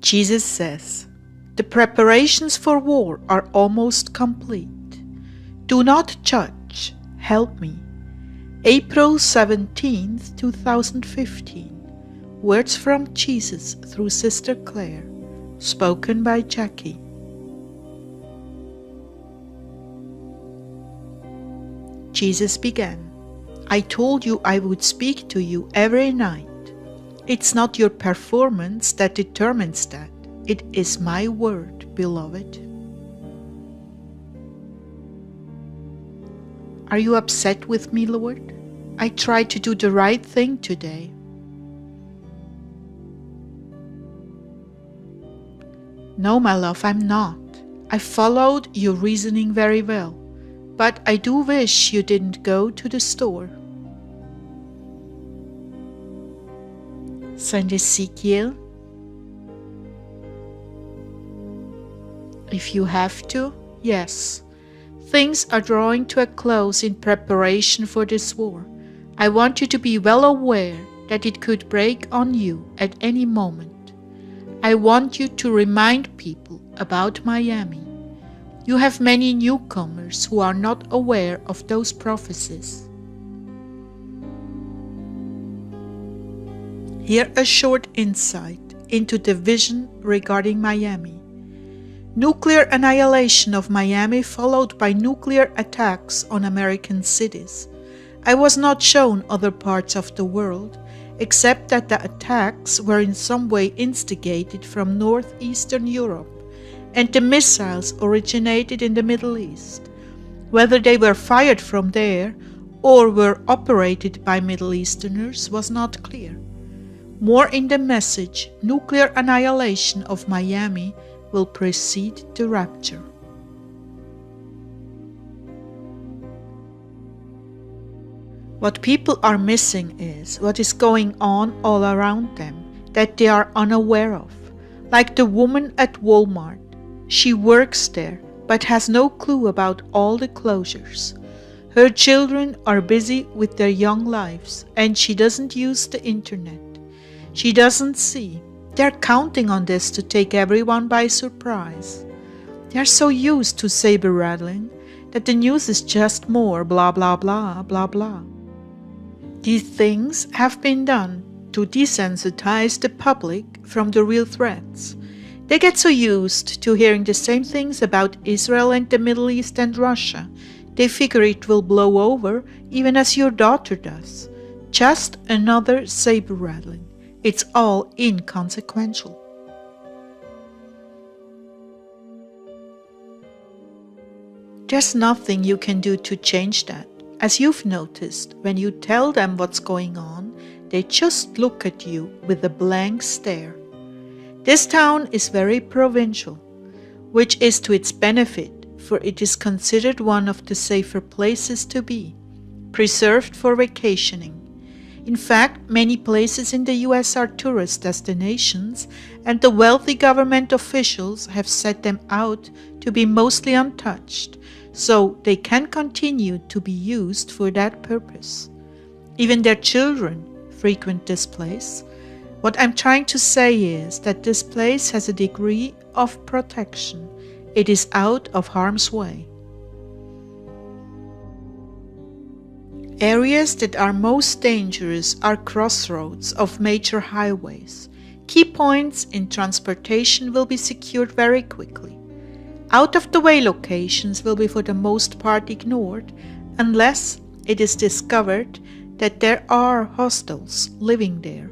Jesus says, "The preparations for war are almost complete. Do not judge, help me." April 17th, 2015. Words from Jesus through Sister Claire, spoken by Jackie. Jesus began, "I told you I would speak to you every night. It's not your performance that determines that. It is my word, beloved." Are you upset with me, Lord? I tried to do the right thing today. No, my love, I'm not. I followed your reasoning very well, but I do wish you didn't go to the store. Saint Ezekiel, if you have to, yes. Things are drawing to a close in preparation for this war. I want you to be well aware that it could break on you at any moment. I want you to remind people about Miami. You have many newcomers who are not aware of those prophecies. Here a short insight into the vision regarding Miami. Nuclear annihilation of Miami followed by nuclear attacks on American cities. I was not shown other parts of the world, except that the attacks were in some way instigated from northeastern Europe, and the missiles originated in the Middle East. Whether they were fired from there or were operated by Middle Easterners was not clear. More in the message, nuclear annihilation of Miami will precede the rapture. What people are missing is what is going on all around them that they are unaware of. Like the woman at Walmart. She works there but has no clue about all the closures. Her children are busy with their young lives and she doesn't use the internet. She doesn't see. They're counting on this to take everyone by surprise. They're so used to saber rattling that the news is just more blah blah blah blah blah. These things have been done to desensitize the public from the real threats. They get so used to hearing the same things about Israel and the Middle East and Russia, they figure it will blow over even as your daughter does. Just another saber rattling. It's all inconsequential. There's nothing you can do to change that. As you've noticed, when you tell them what's going on, they just look at you with a blank stare. This town is very provincial, which is to its benefit, for it is considered one of the safer places to be, preserved for vacationing. In fact, many places in the US are tourist destinations, and the wealthy government officials have set them out to be mostly untouched, so they can continue to be used for that purpose. Even their children frequent this place. What I'm trying to say is that this place has a degree of protection. It is out of harm's way. Areas that are most dangerous are crossroads of major highways. Key points in transportation will be secured very quickly. Out-of-the-way locations will be for the most part ignored unless it is discovered that there are hostiles living there.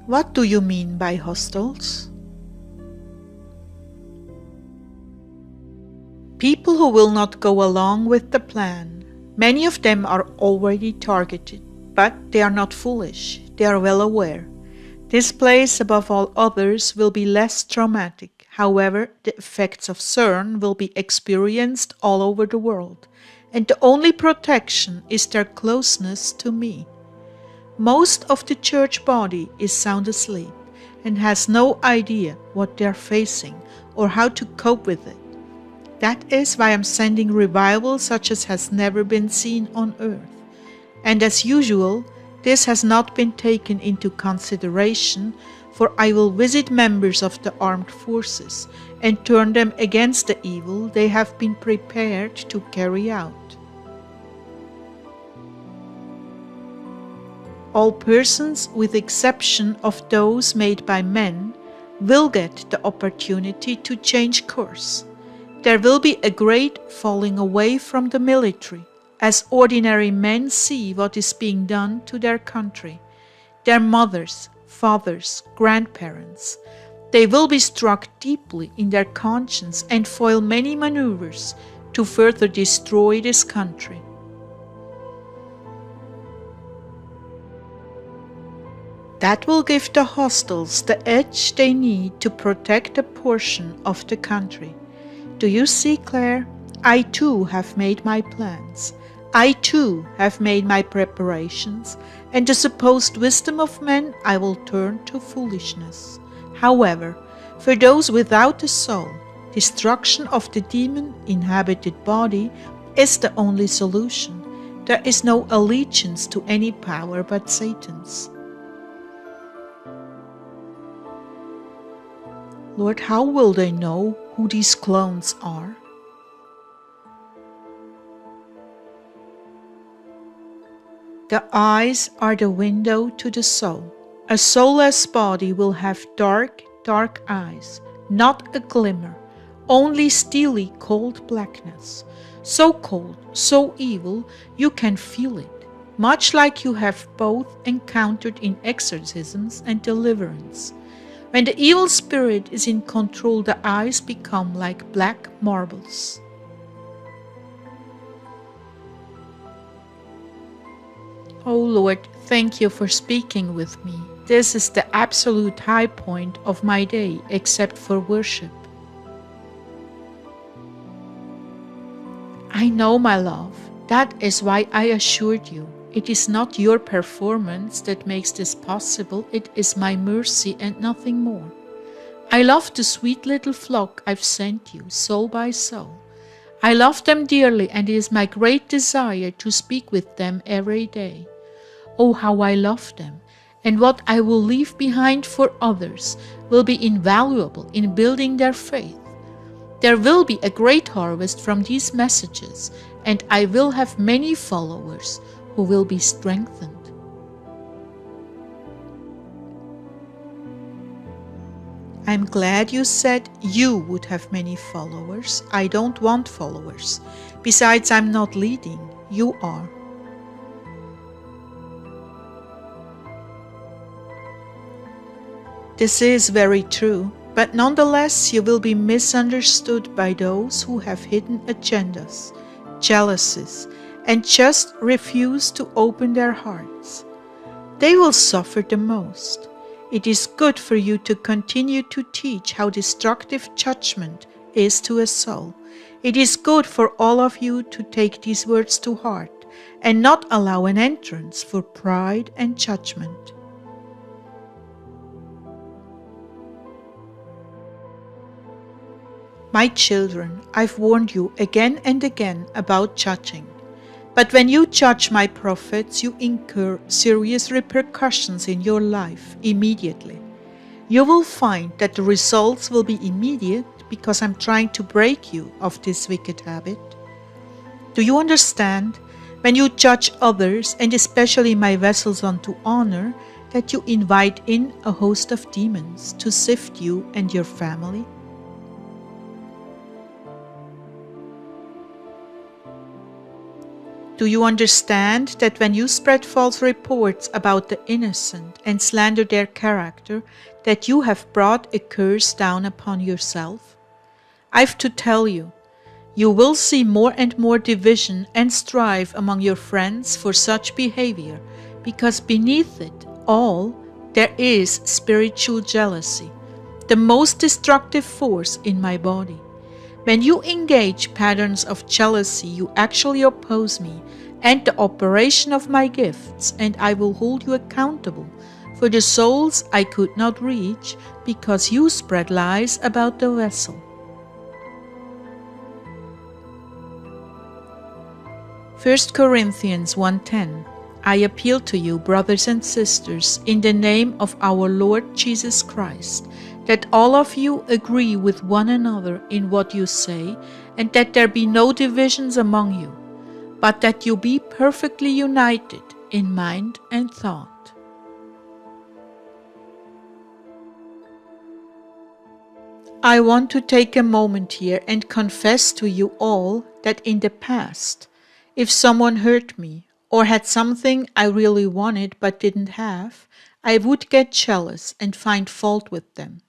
What do you mean by hostiles? People who will not go along with the plan. Many of them are already targeted, but they are not foolish. They are well aware. This place, above all others, will be less traumatic. However, the effects of CERN will be experienced all over the world, and the only protection is their closeness to me. Most of the church body is sound asleep and has no idea what they are facing or how to cope with it. That is why I'm sending revival such as has never been seen on earth. And as usual, This has not been taken into consideration, for I will visit members of the armed forces and turn them against the evil they have been prepared to carry out. All persons, with exception of those made by men, will get the opportunity to change course. There will be a great falling away from the military, as ordinary men see what is being done to their country, their mothers, fathers, grandparents. They will be struck deeply in their conscience and foil many maneuvers to further destroy this country. That will give the hostiles the edge they need to protect a portion of the country. Do you see, Claire? I too have made my plans. I too have made my preparations, and the supposed wisdom of men I will turn to foolishness. However, for those without a soul, destruction of the demon-inhabited body is the only solution. There is no allegiance to any power but Satan's. Lord, how will they know who these clones are? The eyes are the window to the soul. A soulless body will have dark, dark eyes, not a glimmer, only steely cold blackness. So cold, so evil, you can feel it, much like you have both encountered in exorcisms and deliverance. When the evil spirit is in control, the eyes become like black marbles. Oh Lord, thank you for speaking with me. This is the absolute high point of my day, except for worship. I know, my love. That is why I assured you. It is not your performance that makes this possible, it is my mercy and nothing more. I love the sweet little flock I've sent you, soul by soul. I love them dearly, and it is my great desire to speak with them every day. Oh, how I love them, and what I will leave behind for others will be invaluable in building their faith. There will be a great harvest from these messages, and I will have many followers who will be strengthened. I'm glad you said you would have many followers. I don't want followers. Besides, I'm not leading. You are. This is very true, but nonetheless you will be misunderstood by those who have hidden agendas, jealousies, and just refuse to open their hearts. They will suffer the most. It is good for you to continue to teach how destructive judgment is to a soul. It is good for all of you to take these words to heart and not allow an entrance for pride and judgment. My children, I've warned you again and again about judging. But when you judge my prophets, you incur serious repercussions in your life immediately. You will find that the results will be immediate because I'm trying to break you of this wicked habit. Do you understand? When you judge others, and especially my vessels unto honor, that you invite in a host of demons to sift you and your family? Do you understand that when you spread false reports about the innocent and slander their character, that you have brought a curse down upon yourself? I've to tell you, you will see more and more division and strife among your friends for such behavior, because beneath it all there is spiritual jealousy, the most destructive force in my body. When you engage patterns of jealousy, you actually oppose me and the operation of my gifts, and I will hold you accountable for the souls I could not reach because you spread lies about the vessel. 1 Corinthians 1:10. I appeal to you, brothers and sisters, in the name of our Lord Jesus Christ, that all of you agree with one another in what you say, and that there be no divisions among you, but that you be perfectly united in mind and thought. I want to take a moment here and confess to you all that in the past, if someone hurt me or had something I really wanted but didn't have, I would get jealous and find fault with them.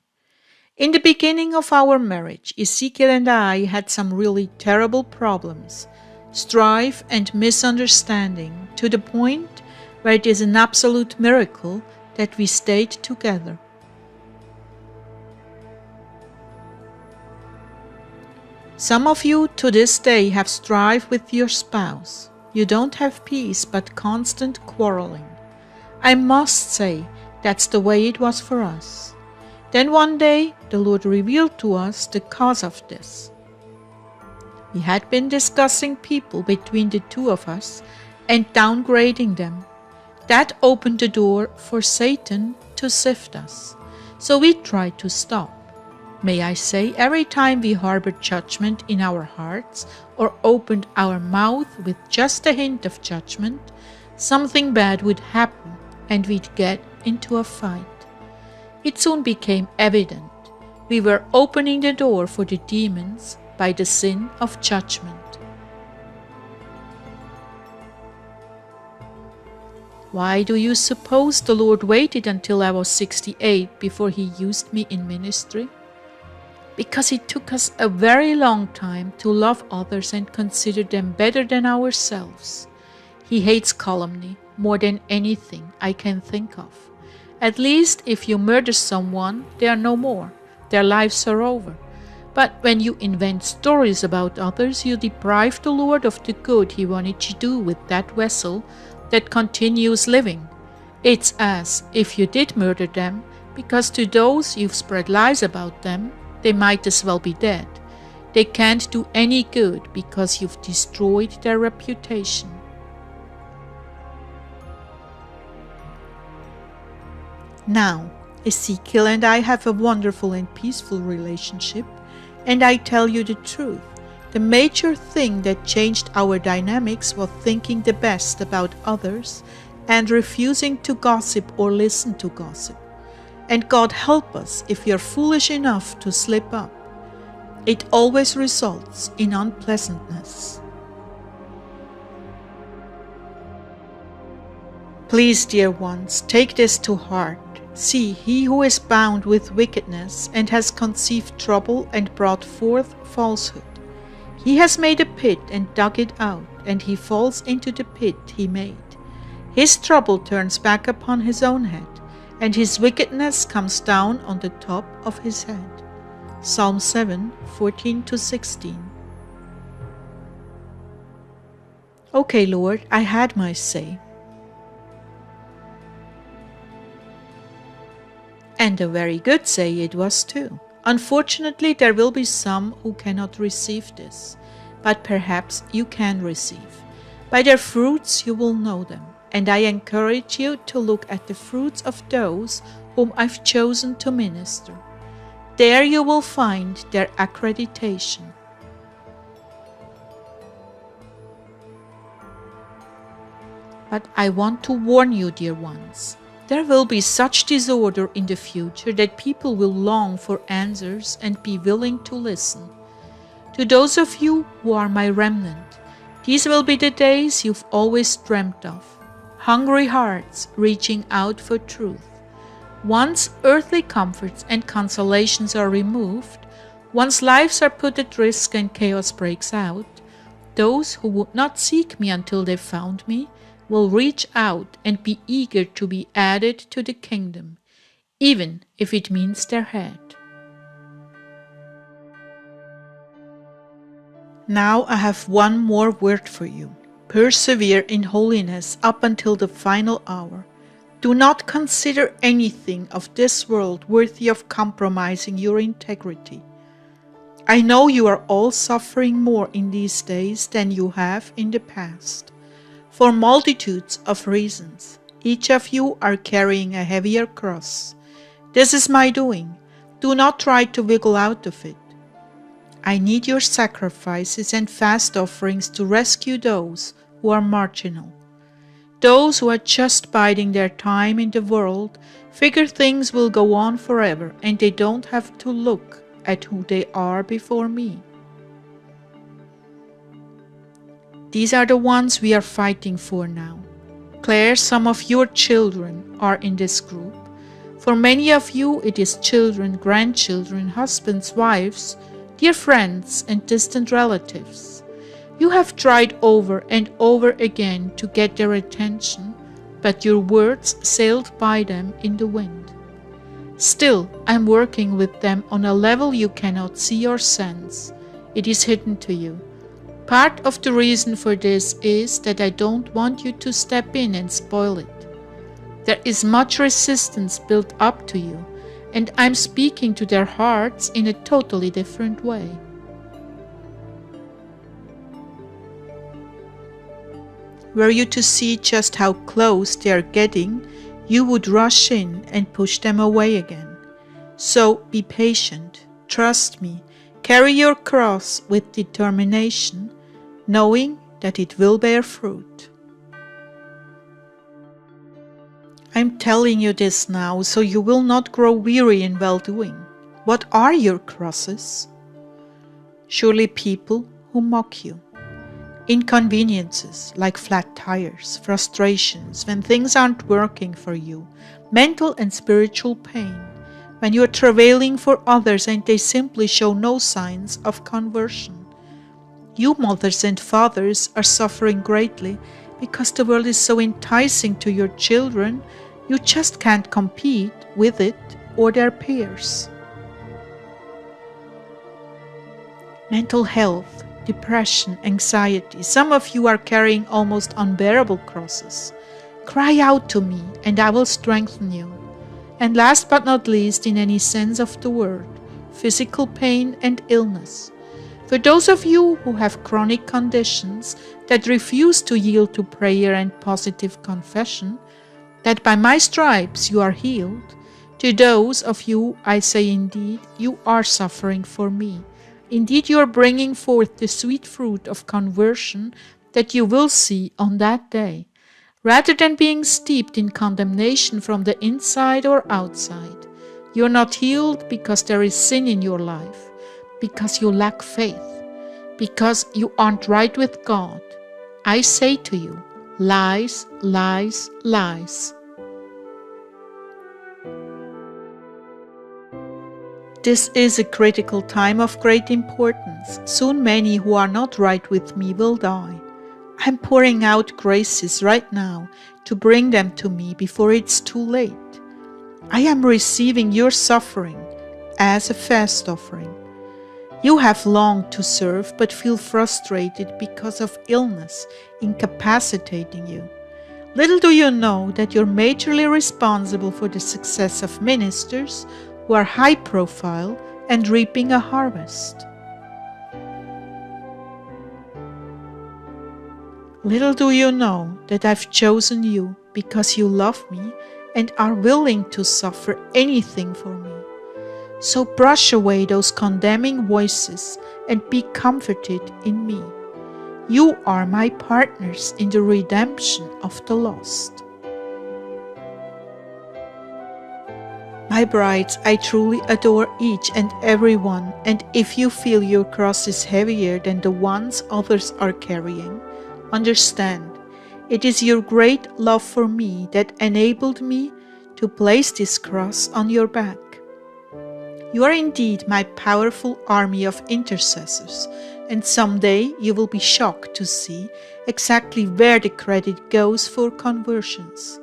In the beginning of our marriage, Ezekiel and I had some really terrible problems, strife and misunderstanding, to the point where it is an absolute miracle that we stayed together. Some of you to this day have strife with your spouse. You don't have peace but constant quarreling. I must say that's the way it was for us. Then one day the Lord revealed to us the cause of this. We had been discussing people between the two of us and downgrading them. That opened the door for Satan to sift us. So we tried to stop. May I say, every time we harbored judgment in our hearts or opened our mouth with just a hint of judgment, something bad would happen and we'd get into a fight. It soon became evident we were opening the door for the demons by the sin of judgment. Why do you suppose the Lord waited until I was 68 before He used me in ministry? Because it took us a very long time to love others and consider them better than ourselves. He hates calumny more than anything I can think of. At least if you murder someone, they are no more. Their lives are over. But when you invent stories about others, you deprive the Lord of the good He wanted to do with that vessel that continues living. It's as if you did murder them, because to those you've spread lies about them, they might as well be dead. They can't do any good because you've destroyed their reputation. Now, Ezekiel and I have a wonderful and peaceful relationship, and I tell you the truth. The major thing that changed our dynamics was thinking the best about others and refusing to gossip or listen to gossip. And God help us if we are foolish enough to slip up. It always results in unpleasantness. Please, dear ones, take this to heart. See, he who is bound with wickedness and has conceived trouble and brought forth falsehood, he has made a pit and dug it out, and he falls into the pit he made. His trouble turns back upon his own head, and his wickedness comes down on the top of his head. Psalm 7, 14-16. Okay, Lord, I had my say. And a very good say it was too. Unfortunately, there will be some who cannot receive this, but perhaps you can receive. By their fruits you will know them. And I encourage you to look at the fruits of those whom I've chosen to minister. There you will find their accreditation. But I want to warn you, dear ones, there will be such disorder in the future that people will long for answers and be willing to listen. To those of you who are my remnant, these will be the days you've always dreamt of. Hungry hearts reaching out for truth. Once earthly comforts and consolations are removed, once lives are put at risk and chaos breaks out, those who would not seek me until they found me will reach out and be eager to be added to the kingdom, even if it means their head. Now I have one more word for you. Persevere in holiness up until the final hour. Do not consider anything of this world worthy of compromising your integrity. I know you are all suffering more in these days than you have in the past. for multitudes of reasons. Each of you are carrying a heavier cross. This is my doing. Do not try to wiggle out of it. I need your sacrifices and fast offerings to rescue those who are marginal. Those who are just biding their time in the world figure things will go on forever and they don't have to look at who they are before me. These are the ones we are fighting for now. Claire, some of your children are in this group. For many of you, it is children, grandchildren, husbands, wives, dear friends, and distant relatives. You have tried over and over again to get their attention, but your words sailed by them in the wind. Still, I'm working with them on a level you cannot see or sense. It is hidden to you. Part of the reason for this is that I don't want you to step in and spoil it. There is much resistance built up to you, and I'm speaking to their hearts in a totally different way. Were you to see just how close they are getting, you would rush in and push them away again. So be patient, trust me, carry your cross with determination, knowing that it will bear fruit. I'm telling you this now, so you will not grow weary in well-doing. What are your crosses? Surely people who mock you. Inconveniences like flat tires, frustrations when things aren't working for you, mental and spiritual pain, when you are travailing for others and they simply show no signs of conversion. You mothers and fathers are suffering greatly because the world is so enticing to your children, you just can't compete with it or their peers. Mental health, depression, anxiety. Some of you are carrying almost unbearable crosses. Cry out to me and I will strengthen you. And last but not least, in any sense of the word, physical pain and illness. For those of you who have chronic conditions that refuse to yield to prayer and positive confession, that by my stripes you are healed, to those of you I say indeed, you are suffering for me. Indeed you are bringing forth the sweet fruit of conversion that you will see on that day, rather than being steeped in condemnation from the inside or outside. You are not healed because there is sin in your life, because you lack faith, because you aren't right with God. I say to you, lies, lies, lies. This is a critical time of great importance. Soon many who are not right with me will die. I'm pouring out graces right now to bring them to me before it's too late. I am receiving your suffering as a fast offering. You have longed to serve but feel frustrated because of illness incapacitating you. Little do you know that you're majorly responsible for the success of ministers who are high profile and reaping a harvest. Little do you know that I've chosen you because you love me and are willing to suffer anything for me. So brush away those condemning voices and be comforted in me. You are my partners in the redemption of the lost. My brides, I truly adore each and every one, and if you feel your cross is heavier than the ones others are carrying, understand, it is your great love for me that enabled me to place this cross on your back. You are indeed my powerful army of intercessors, and someday you will be shocked to see exactly where the credit goes for conversions.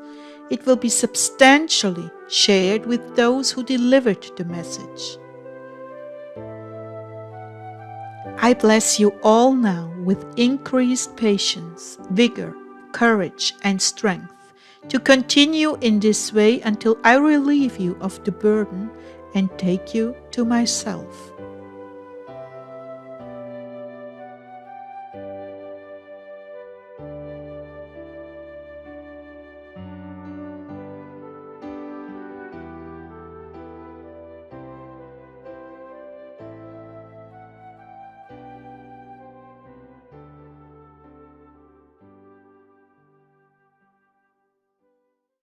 It will be substantially shared with those who delivered the message. I bless you all now with increased patience, vigor, courage, and strength to continue in this way until I relieve you of the burden and take you to myself.